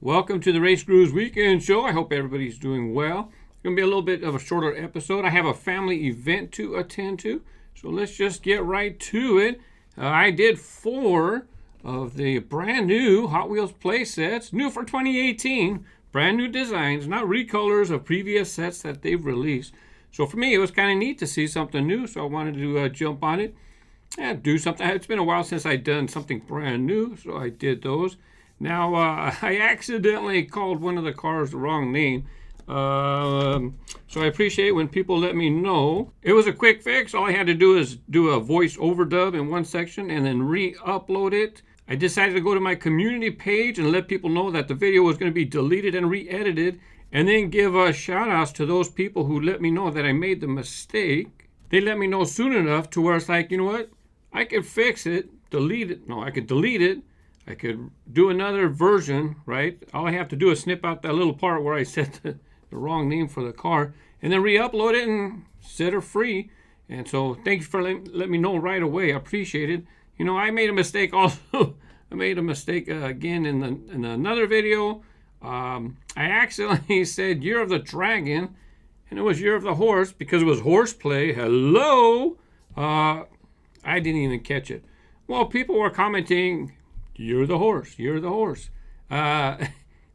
Welcome to the RaceGrooves Weekend Show. I hope everybody's doing well. It's going to be a little bit of a shorter episode. I have a family event to attend to, so let's just get right to it. I did 4 of the brand new Hot Wheels play sets, new for 2018, brand new designs, not recolors of previous sets that they've released. So for me, it was kind of neat to see something new, so I wanted to jump on it and do something. It's been a while since I'd done something brand new, so I did those. Now, I accidentally called one of the cars the wrong name, so I appreciate when people let me know. It was a quick fix. All I had to do is do a voice overdub in one section and then re-upload it. I decided to go to my community page and let people know that the video was going to be deleted and re-edited, and then give shout-outs to those people who let me know that I made the mistake. They let me know soon enough to where it's like, you know what? I could fix it, delete it. No, I could delete it. I could do another version, right? All I have to do is snip out that little part where I set the wrong name for the car and then re-upload it and set her free. And so thank you for letting me know right away. I appreciate it. You know, I made a mistake also. I made a mistake again in another video. I accidentally said Year of the Dragon, and it was Year of the Horse because it was horseplay. Hello! I didn't even catch it. Well, people were commenting, "You're the horse, you're the horse." They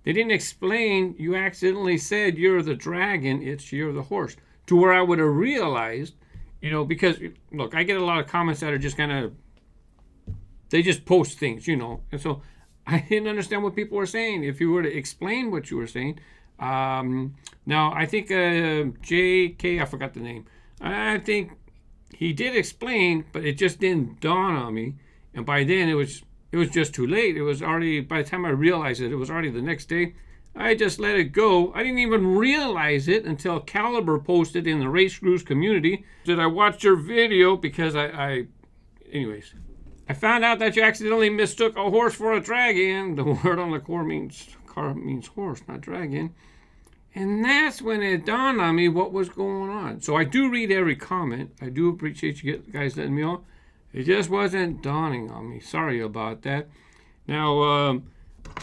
didn't explain you accidentally said You're the Dragon, it's You're the Horse. To where I would have realized, you know, because, look, I get a lot of comments that are just kind of, they just post things, you know. And so I didn't understand what people were saying. If you were to explain what you were saying. Now, I think JK, I forgot the name. I think he did explain, but it just didn't dawn on me. And by then, it was just too late. It was already, by the time I realized it, it was already the next day. I just let it go. I didn't even realize it until Caliber posted in the RaceGrooves community that I watched your video because anyways. I found out that you accidentally mistook a horse for a dragon. The word on the car means horse, not dragon. And that's when it dawned on me what was going on. So I do read every comment. I do appreciate you guys letting me know. It just wasn't dawning on me. Sorry about that. Now,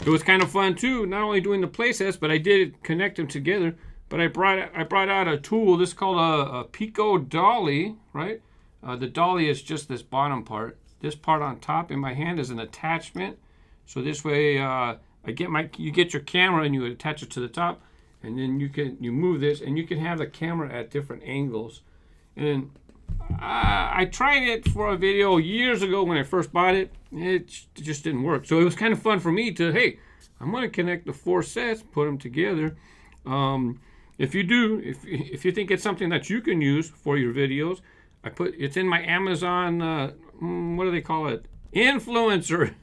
it was kind of fun too, not only doing the play sets, but I did connect them together. But I brought out a tool. This is called a Pico Dolly, right? The dolly is just this bottom part. This part on top in my hand is an attachment. So this way, you get your camera and you attach it to the top, and then you move this, and you can have the camera at different angles. And I tried it for a video years ago when I first bought it. It just didn't work. So it was kind of fun for me to, hey, I'm going to connect the 4 sets, put them together. If you think it's something that you can use for your videos, it's in my Amazon, what do they call it? Influencer.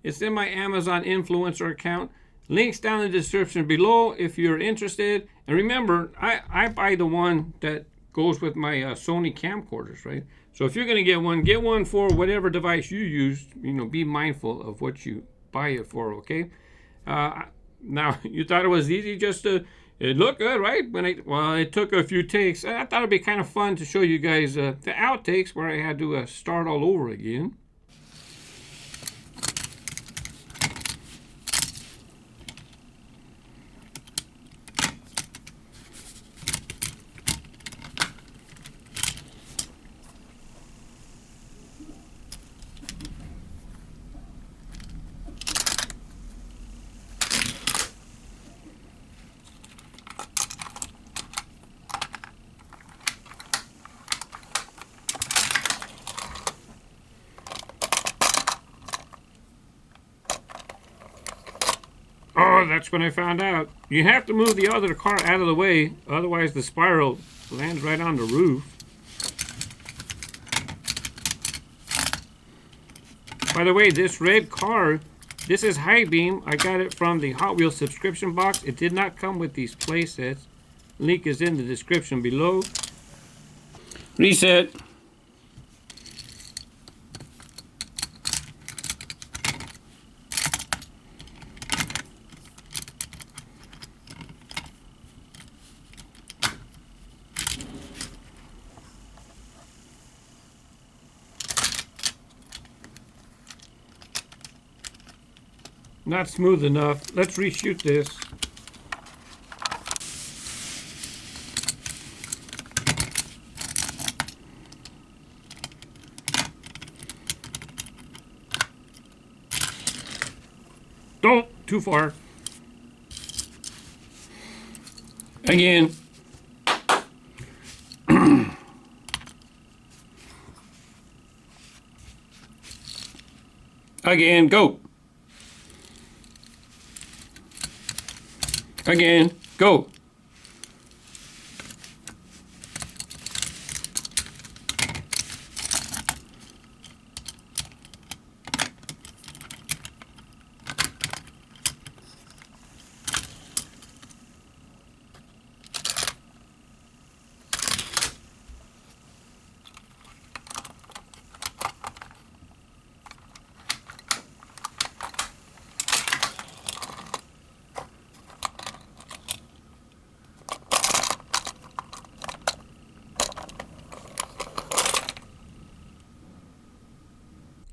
It's in my Amazon influencer account. Links down in the description below if you're interested. And remember, I buy the one that goes with my Sony camcorders, right? So if you're going to get one for whatever device you use. You know, be mindful of what you buy it for, okay? Now, you thought it was easy just to, it looked good, right? Well, it took a few takes. I thought it'd be kind of fun to show you guys the outtakes where I had to start all over again. Oh, that's when I found out. You have to move the other car out of the way, otherwise the spiral lands right on the roof. By the way, this red car, this is High Beam. I got it from the Hot Wheels subscription box. It did not come with these play sets. Link is in the description below. Reset. not smooth enough. Let's reshoot this. Oh, too far. Again. Again, go. Again, go.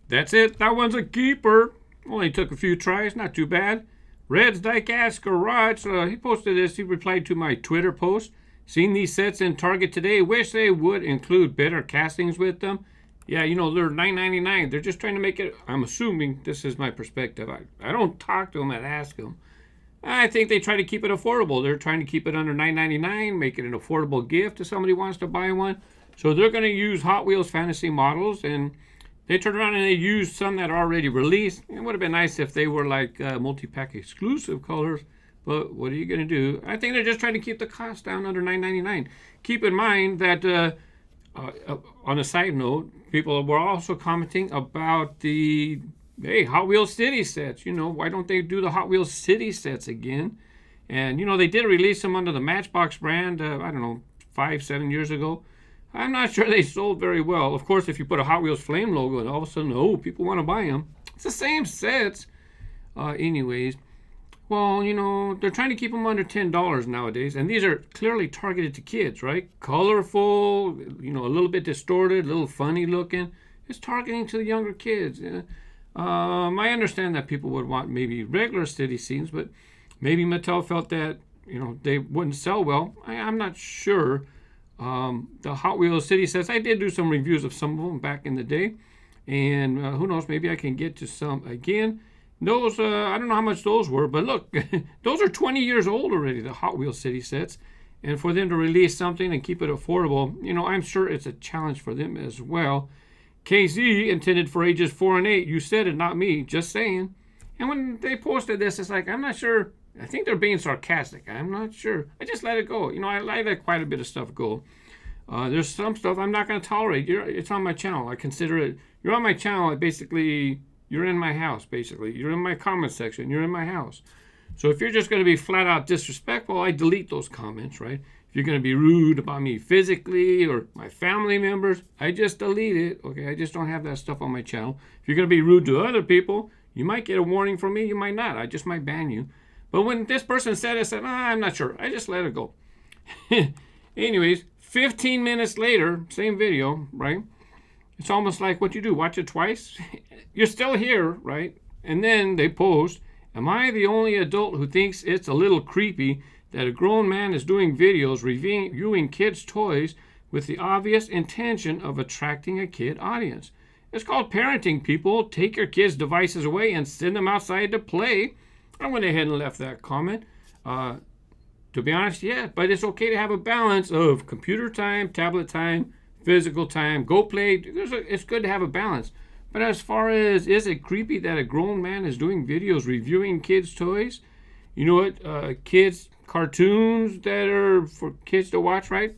That's it. That one's a keeper. Only took a few tries. Not too bad. Red's Diecast Garage. He posted this. He replied to my Twitter post. Seen these sets in Target today. Wish they would include better castings with them. Yeah, you know, they're $9.99. They're just trying to make it. I'm assuming this is my perspective. I don't talk to them and ask them. I think they try to keep it affordable. They're trying to keep it under $9.99, make it an affordable gift if somebody wants to buy one. So they're going to use Hot Wheels Fantasy models, and they turned around and they used some that are already released. It would have been nice if they were like multi-pack exclusive colors, but what are you going to do? I think they're just trying to keep the cost down under $9.99. Keep in mind that, on a side note, people were also commenting about the, hey, Hot Wheels City sets. You know, why don't they do the Hot Wheels City sets again? And, you know, they did release them under the Matchbox brand, I don't know, 5-7 years ago. I'm not sure they sold very well. Of course, if you put a Hot Wheels Flame logo and all of a sudden, oh, people want to buy them. It's the same sets. Anyways, well, you know, they're trying to keep them under $10 nowadays. And these are clearly targeted to kids, right? Colorful, you know, a little bit distorted, a little funny looking. It's targeting to the younger kids. I understand that people would want maybe regular city scenes, but maybe Mattel felt that, you know, they wouldn't sell well. I'm not sure. The Hot Wheels City sets, I did do some reviews of some of them back in the day, and who knows, maybe I can get to some again. Those, I don't know how much those were, but look, those are 20 years old already, the Hot Wheels City sets, and for them to release something and keep it affordable, you know, I'm sure it's a challenge for them as well. KZ intended for ages 4 and 8. You said it, not me, just saying. And when they posted this, it's like, I'm not sure. I think they're being sarcastic. I'm not sure. I just let it go. You know, I let quite a bit of stuff go. There's some stuff I'm not going to tolerate. It's on my channel. I consider it. You're on my channel. Basically, you're in my house, basically. You're in my comment section. You're in my house. So if you're just going to be flat out disrespectful, I delete those comments, right? If you're going to be rude about me physically or my family members, I just delete it, okay? I just don't have that stuff on my channel. If you're going to be rude to other people, you might get a warning from me. You might not. I just might ban you. But when this person said it, I said, I'm not sure. I just let it go. Anyways, 15 minutes later, same video, right? It's almost like what you do, watch it twice. You're still here, right? And then they post, am I the only adult who thinks it's a little creepy that a grown man is doing videos reviewing kids' toys with the obvious intention of attracting a kid audience? It's called parenting, people. Take your kids' devices away and send them outside to play. I went ahead and left that comment. To be honest, yeah, but it's okay to have a balance of computer time, tablet time, physical time, go play. It's good to have a balance. But as far as, is it creepy that a grown man is doing videos reviewing kids' toys? You know what? Kids' cartoons that are for kids to watch, right?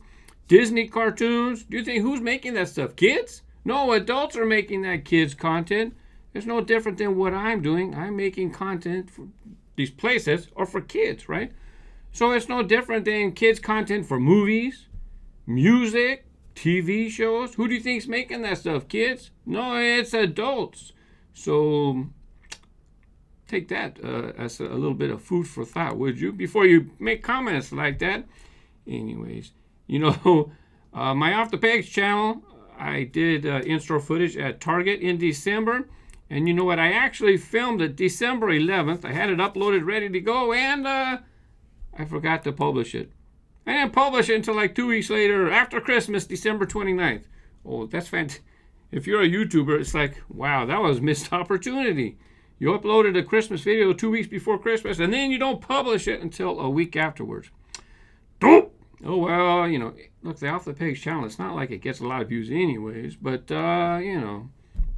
Disney cartoons. Do you think who's making that stuff? Kids? No, adults are making that kids' content. It's no different than what I'm doing. I'm making content for these places or for kids, right? So it's no different than kids' content for movies, music, TV shows. Who do you think's making that stuff? Kids? No, it's adults. So take that as a little bit of food for thought, would you? Before you make comments like that. Anyways, you know, my Off the Pegs channel, I did in-store footage at Target in December. And you know what? I actually filmed it December 11th. I had it uploaded, ready to go, and I forgot to publish it. I didn't publish it until like 2 weeks later, after Christmas, December 29th. Oh, that's fantastic. If you're a YouTuber, it's like, wow, that was a missed opportunity. You uploaded a Christmas video 2 weeks before Christmas, and then you don't publish it until a week afterwards. Oh, well, you know, look, the Off the Page channel, it's not like it gets a lot of views anyways, but, you know,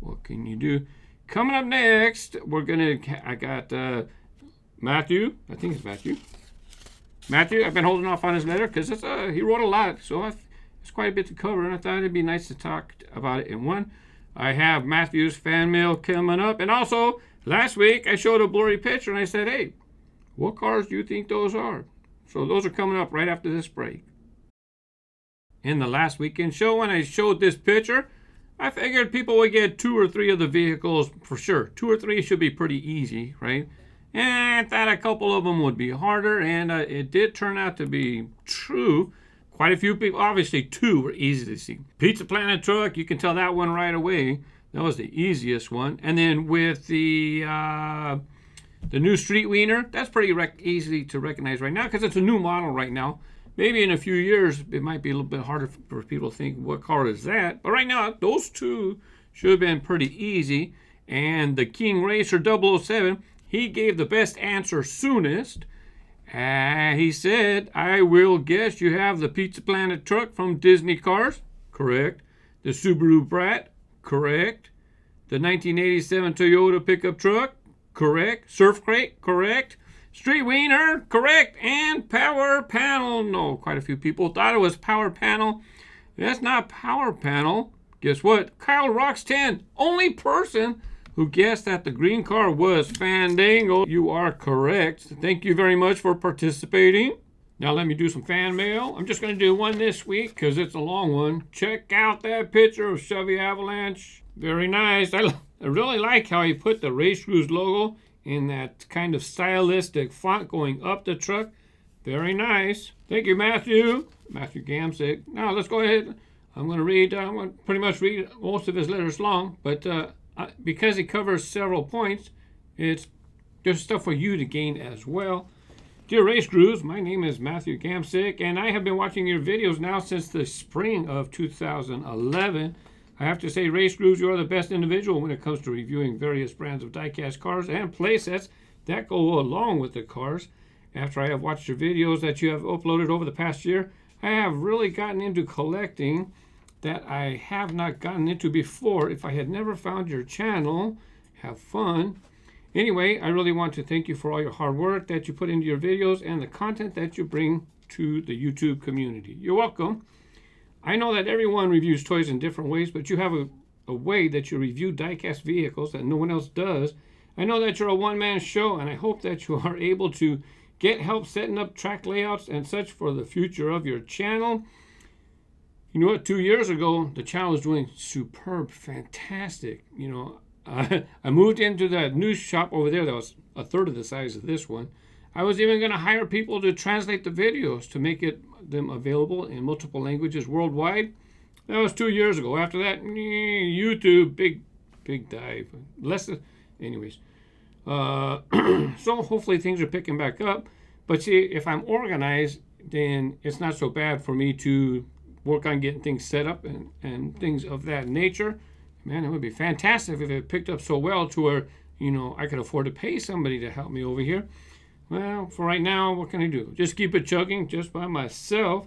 what can you do? Coming up next, I got Matthew. I think it's Matthew. Matthew, I've been holding off on his letter because he wrote a lot, so it's quite a bit to cover, and I thought it'd be nice to talk about it in one. I have Matthew's fan mail coming up, and also last week I showed a blurry pitch, and I said, hey, what cars do you think those are? So those are coming up right after this break. In the last weekend show, when I showed this picture, I figured people would get 2 or 3 of the vehicles for sure. 2 or 3 should be pretty easy, right? And I thought a couple of them would be harder, and it did turn out to be true. Quite a few people, obviously 2 were easy to see. Pizza Planet truck, you can tell that one right away. That was the easiest one. And then with the new Street Wiener, that's pretty easy to recognize right now because it's a new model right now. Maybe in a few years, it might be a little bit harder for people to think, what car is that? But right now, those 2 should have been pretty easy. And the King Racer 007, he gave the best answer soonest. He said, I will guess you have the Pizza Planet truck from Disney Cars. Correct. The Subaru Brat. Correct. The 1987 Toyota pickup truck. Correct. Surf Crate. Correct. Street Wiener. Correct. And Power Panel. No, quite a few people thought it was Power Panel. That's not Power Panel. Guess what? Kyle Rocks 10. Only person who guessed that the green car was Fandango. You are correct. Thank you very much for participating. Now let me do some fan mail. I'm just going to do one this week because it's a long one. Check out that picture of Chevy Avalanche. Very nice. I really like how he put the RaceGrooves logo in that kind of stylistic font going up the truck. Very nice. Thank you, Matthew. Matthew Gamsick. Now let's go ahead. I'm going to pretty much read most of his letters long, but because he covers several points, it's just stuff for you to gain as well. Dear RaceGrooves, my name is Matthew Gamsick, and I have been watching your videos now since the spring of 2011. I have to say, RaceGrooves, you are the best individual when it comes to reviewing various brands of die-cast cars and playsets that go along with the cars. After I have watched your videos that you have uploaded over the past year, I have really gotten into collecting that I have not gotten into before if I had never found your channel. Have fun. Anyway, I really want to thank you for all your hard work that you put into your videos and the content that you bring to the YouTube community. You're welcome. I know that everyone reviews toys in different ways, but you have a way that you review die-cast vehicles that no one else does. I know that you're a one-man show, and I hope that you are able to get help setting up track layouts and such for the future of your channel. You know what? 2 years ago, the channel was doing superb, fantastic. You know, I moved into that new shop over there that was a third of the size of this one. I was even going to hire people to translate the videos to make them available in multiple languages worldwide. That was 2 years ago. After that, YouTube, big dive. Anyways. So hopefully things are picking back up. But see, if I'm organized, then it's not so bad for me to work on getting things set up and things of that nature. Man, it would be fantastic if it picked up so well to where, you know, I could afford to pay somebody to help me over here. Well, for right now, what can I do? Just keep it chugging just by myself.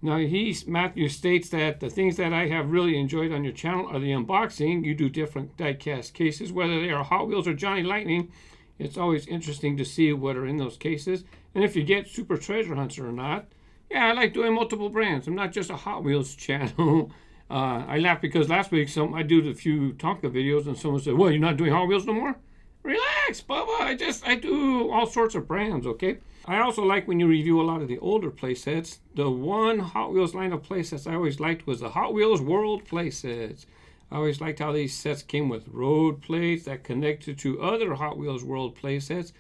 Now, Matthew states that the things that I have really enjoyed on your channel are the unboxing. You do different die-cast cases, whether they are Hot Wheels or Johnny Lightning. It's always interesting to see what are in those cases. And if you get Super Treasure Hunts or not. Yeah, I like doing multiple brands. I'm not just a Hot Wheels channel. I laugh because last week I did a few Tonka videos and someone said, well, you're not doing Hot Wheels no more? Relax, Bubba. I do all sorts of brands, okay? I also like when you review a lot of the older playsets. The one Hot Wheels line of playsets I always liked was the Hot Wheels World playsets. I always liked how these sets came with road plates that connected to other Hot Wheels World playsets.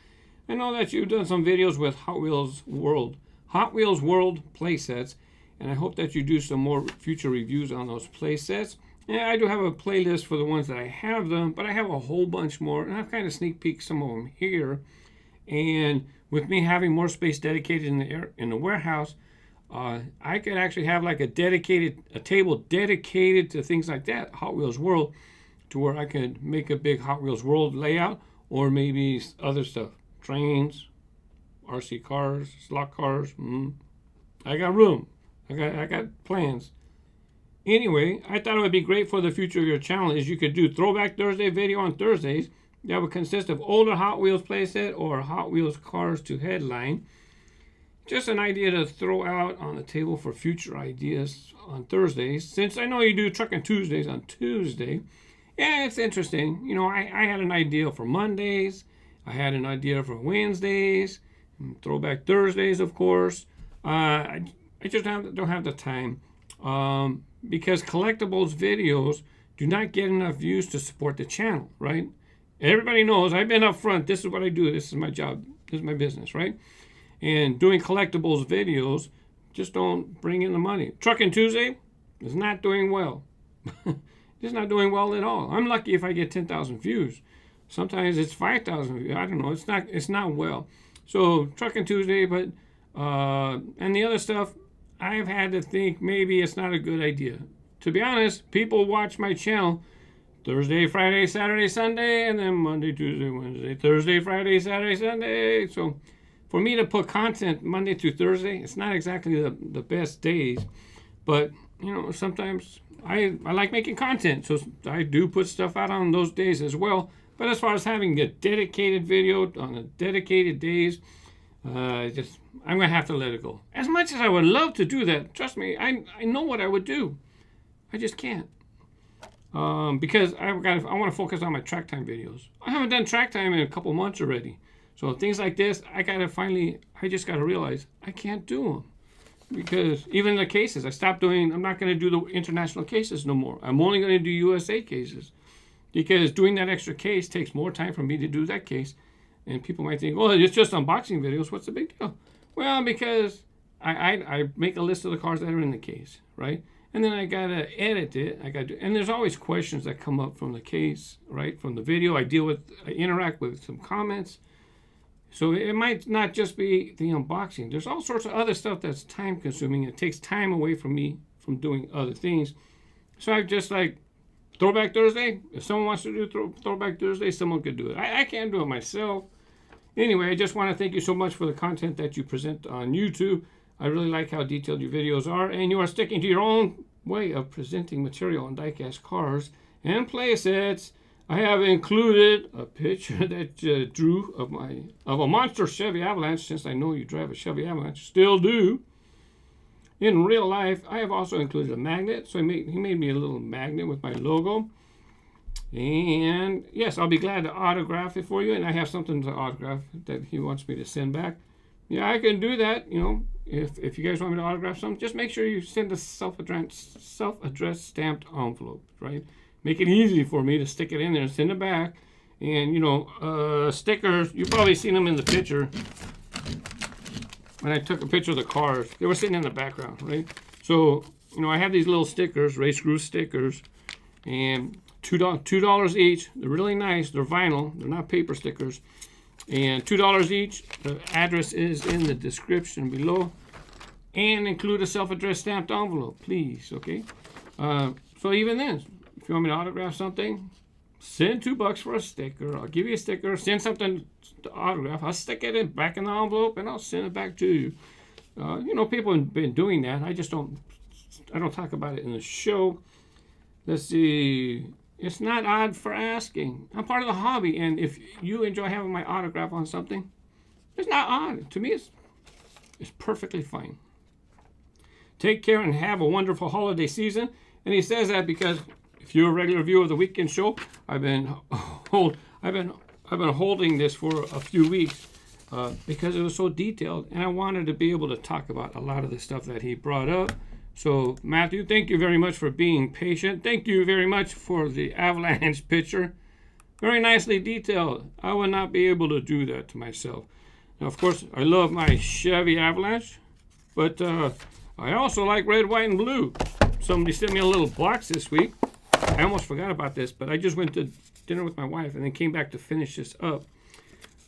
I know that you've done some videos with Hot Wheels World playsets, and I hope that you do some more future reviews on those playsets. Yeah, I do have a playlist for the ones that I have them, but I have a whole bunch more, and I've kind of sneak peeked some of them here. And with me having more space dedicated in the warehouse, I could actually have like a table dedicated to things like that, Hot Wheels World, to where I could make a big Hot Wheels World layout, or maybe other stuff, trains, RC cars, slot cars. I got room. I got plans. Anyway, I thought it would be great for the future of your channel is you could do Throwback Thursday video on Thursdays that would consist of older Hot Wheels playset or Hot Wheels cars to headline. Just an idea to throw out on the table for future ideas on Thursdays. Since I know you do Truckin' Tuesdays on Tuesday, yeah, it's interesting. You know, I had an idea for Mondays. I had an idea for Wednesdays. Throwback Thursdays, of course. I just don't have the time. Because collectibles videos do not get enough views to support the channel, right? Everybody knows I've been up front. This is what I do. This is my job. This is my business, right? And doing collectibles videos just don't bring in the money. Truckin' Tuesday is not doing well. It's not doing well at all. I'm lucky if I get 10,000 views. Sometimes it's 5,000 views. I don't know. It's not well. So Truckin' Tuesday, but and the other stuff, I've had to think maybe it's not a good idea. To be honest, people watch my channel Thursday, Friday, Saturday, Sunday, and then Monday, Tuesday, Wednesday, Thursday, Friday, Saturday, Sunday. So for me to put content Monday through Thursday, it's not exactly the best days. But, you know, sometimes I like making content. So I do put stuff out on those days as well. But as far as having a dedicated video on a dedicated days, I'm going to have to let it go. As much as I would love to do that, trust me, I know what I would do. I just can't. Because I want to focus on my track time videos. I haven't done track time in a couple months already. So things like this, I just got to realize I can't do them. Because even the cases, I'm not going to do the international cases no more. I'm only going to do USA cases. Because doing that extra case takes more time for me to do that case. And people might think, oh, it's just unboxing videos. What's the big deal? Well, because I make a list of the cars that are in the case, right? And then I got to edit it. And there's always questions that come up from the case, right? From the video. I interact with some comments. So it might not just be the unboxing. There's all sorts of other stuff that's time consuming. It takes time away from me from doing other things. So I just like, Throwback Thursday, if someone wants to do Throwback Thursday, someone could do it. I can't do it myself. Anyway, I just want to thank you so much for the content that you present on YouTube. I really like how detailed your videos are, and you are sticking to your own way of presenting material on diecast cars and playsets. I have included a picture that drew of a monster Chevy Avalanche, since I know you drive a Chevy Avalanche, still do. In real life, I have also included a magnet, so he made me a little magnet with my logo. And yes, I'll be glad to autograph it for you, and I have something to autograph that he wants me to send back. Yeah, I can do that. You know, if you guys want me to autograph something, just make sure you send a self-addressed stamped envelope, right? Make it easy for me to stick it in there and send it back. And you know, stickers, you've probably seen them in the picture. When I took a picture of the cars, they were sitting in the background, right? So, you know, I have these little stickers, RaceGrooves stickers, and $2 each. They're really nice. They're vinyl. They're not paper stickers. And $2 each. The address is in the description below. And include a self-addressed stamped envelope, please, okay? So even then, if you want me to autograph something, send $2 for a sticker. I'll give you a sticker. Send something to autograph. I'll stick it back in the envelope, and I'll send it back to you. You know, people have been doing that. I don't talk about it in the show. Let's see. It's not odd for asking. I'm part of the hobby, and if you enjoy having my autograph on something, it's not odd. To me, it's perfectly fine. Take care and have a wonderful holiday season. And he says that because if you're a regular viewer of the weekend show, I've been holding this for a few weeks because it was so detailed, and I wanted to be able to talk about a lot of the stuff that he brought up. So, Matthew, thank you very much for being patient. Thank you very much for the Avalanche picture. Very nicely detailed. I would not be able to do that to myself. Now, of course, I love my Chevy Avalanche, but I also like red, white, and blue. Somebody sent me a little box this week. I almost forgot about this, but I just went to dinner with my wife and then came back to finish this up.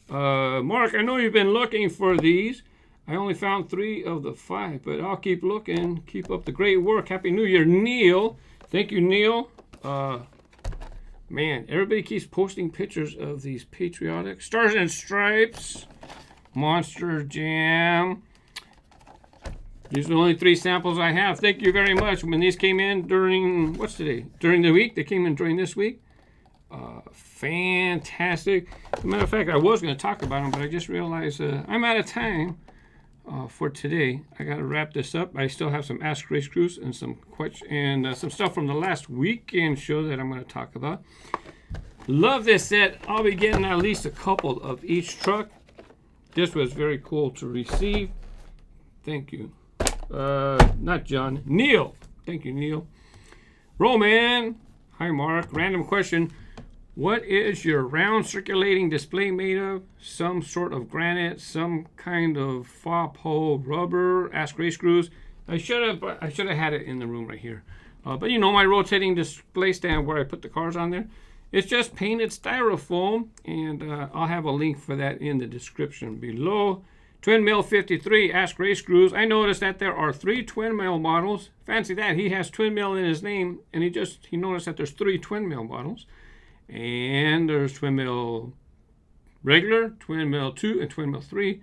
Mark, I know you've been looking for these. I only found 3 of the 5, but I'll keep looking. Keep up the great work. Happy New Year, Neil. Thank you, Neil. Man, everybody keeps posting pictures of these patriotic Stars and Stripes, Monster Jam. These are the only 3 samples I have. Thank you very much. When these came in during, what's today? During the week. They came in during this week. Fantastic. As a matter of fact, I was going to talk about them, but I just realized I'm out of time for today. I got to wrap this up. I still have some Ask RaceGrooves and some stuff from the last weekend show that I'm going to talk about. Love this set. I'll be getting at least a couple of each truck. This was very cool to receive. Thank you. Not John. Neil. Thank you, Neil. Roman. Hi, Mark. Random question. What is your round circulating display made of? Some sort of granite, some kind of faux rubber. Ask RaceGrooves. I should have had it in the room right here. But you know my rotating display stand where I put the cars on there. It's just painted styrofoam, and I'll have a link for that in the description below. Twinmill 53. Ask RaceGrooves. I noticed that there are 3 Twinmill models. Fancy that. He has Twinmill in his name, and he noticed that there's 3 Twinmill models. And there's Twinmill regular, Twinmill 2, and Twinmill 3.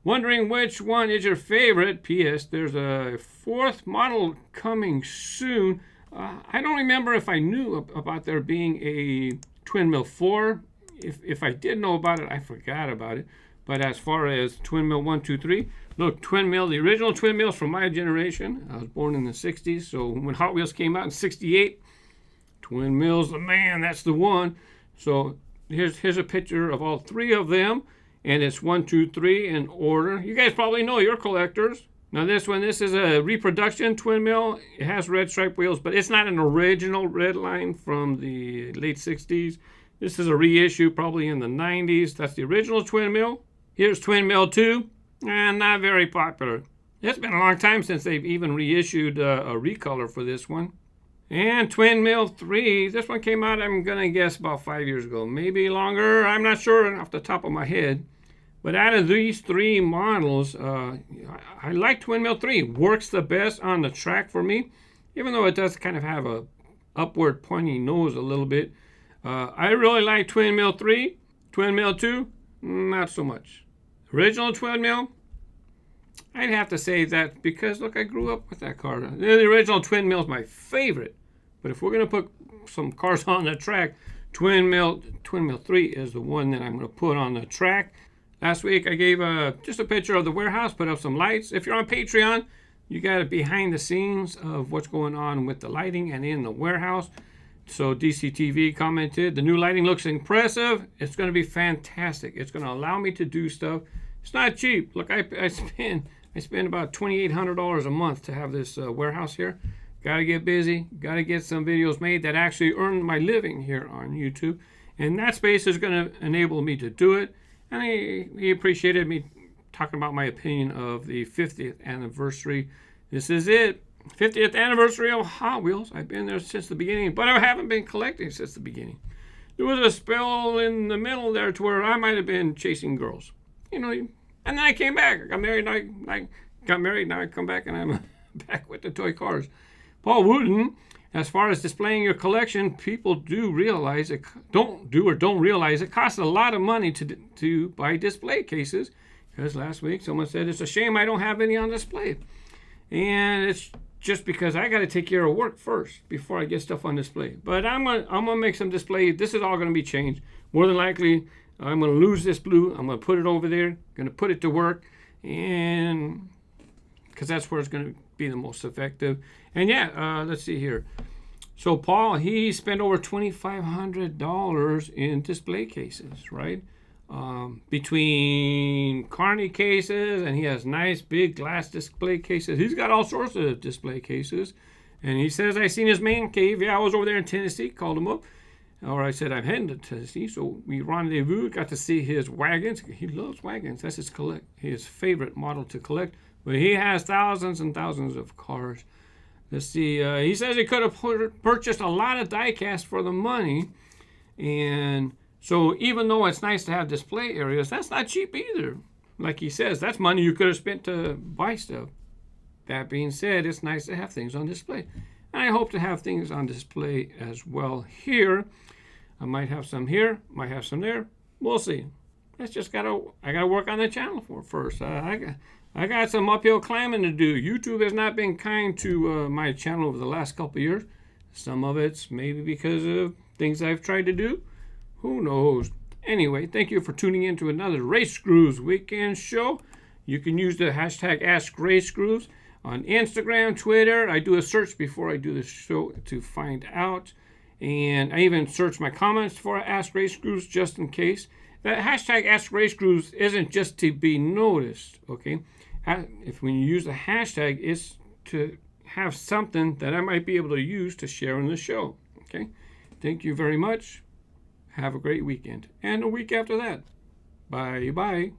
Wondering which one is your favorite. P.S. There's a 4th model coming soon. I don't remember if I knew about there being a Twinmill 4. If I did know about it, I forgot about it. But as far as Twinmill 1, 2, 3, look, Twinmill, the original Twinmills from my generation. I was born in the 60s, so when Hot Wheels came out in 68, Twinmill's the man, that's the one. So here's a picture of all 3 of them, and it's 1, 2, 3 in order. You guys probably know, you're collectors. Now this is a reproduction Twinmill. It has red stripe wheels, but it's not an original red line from the late 60s. This is a reissue probably in the 90s. That's the original Twinmill. Here's Twinmill 2, and not very popular. It's been a long time since they've even reissued a recolor for this one. And Twinmill 3, this one came out, I'm going to guess, about 5 years ago. Maybe longer, I'm not sure off the top of my head. But out of these 3 models, I like Twinmill 3. Works the best on the track for me, even though it does kind of have a upward pointing nose a little bit. I really like Twinmill 3. Twinmill 2, not so much. Original Twinmill, I'd have to say that because, look, I grew up with that car. The original Twinmill is my favorite. But if we're going to put some cars on the track, Twinmill 3 is the one that I'm going to put on the track. Last week, I gave just a picture of the warehouse, put up some lights. If you're on Patreon, you got it behind the scenes of what's going on with the lighting and in the warehouse. So DCTV commented, the new lighting looks impressive. It's going to be fantastic. It's going to allow me to do stuff. It's not cheap. Look, I spend about $2,800 a month to have this warehouse here. Got to get busy. Got to get some videos made that actually earn my living here on YouTube. And that space is going to enable me to do it. And he appreciated me talking about my opinion of the 50th anniversary. This is it. 50th anniversary of Hot Wheels. I've been there since the beginning, but I haven't been collecting since the beginning. There was a spell in the middle there to where I might have been chasing girls. You know, and then I came back. I got married, now I come back and I'm back with the toy cars. Paul Wooten, as far as displaying your collection, people don't realize it costs a lot of money to buy display cases. Because last week someone said it's a shame I don't have any on display. And it's just because I got to take care of work first before I get stuff on display. But I'm gonna make some display. This is all going to be changed. More than likely, I'm going to lose this blue. I'm going to put it over there. Going to put it to work, and because that's where it's going to be the most effective. And yeah, let's see here. So Paul, he spent over $2,500 in display cases, right? Between Carney cases, and he has nice big glass display cases. He's got all sorts of display cases. And he says, I seen his man cave. Yeah, I was over there in Tennessee, called him up. Or I said, I'm heading to Tennessee. So we rendezvous, got to see his wagons. He loves wagons. That's his favorite model to collect. But he has thousands and thousands of cars. Let's see. He says he could have purchased a lot of die-cast for the money. And so even though it's nice to have display areas, that's not cheap either. Like he says, that's money you could have spent to buy stuff. That being said, it's nice to have things on display. And I hope to have things on display as well here. I might have some here, might have some there. We'll see. I gotta work on the channel first. I got some uphill climbing to do. YouTube has not been kind to my channel over the last couple of years. Some of it's maybe because of things I've tried to do. Who knows? Anyway, thank you for tuning in to another RaceGrooves weekend show. You can use the hashtag #AskRaceGrooves on Instagram, Twitter. I do a search before I do the show to find out. And I even search my comments for #AskRaceGrooves just in case. That hashtag #AskRaceGrooves isn't just to be noticed, okay? When you use the hashtag, it's to have something that I might be able to use to share in the show, okay? Thank you very much. Have a great weekend. And a week after that. Bye-bye.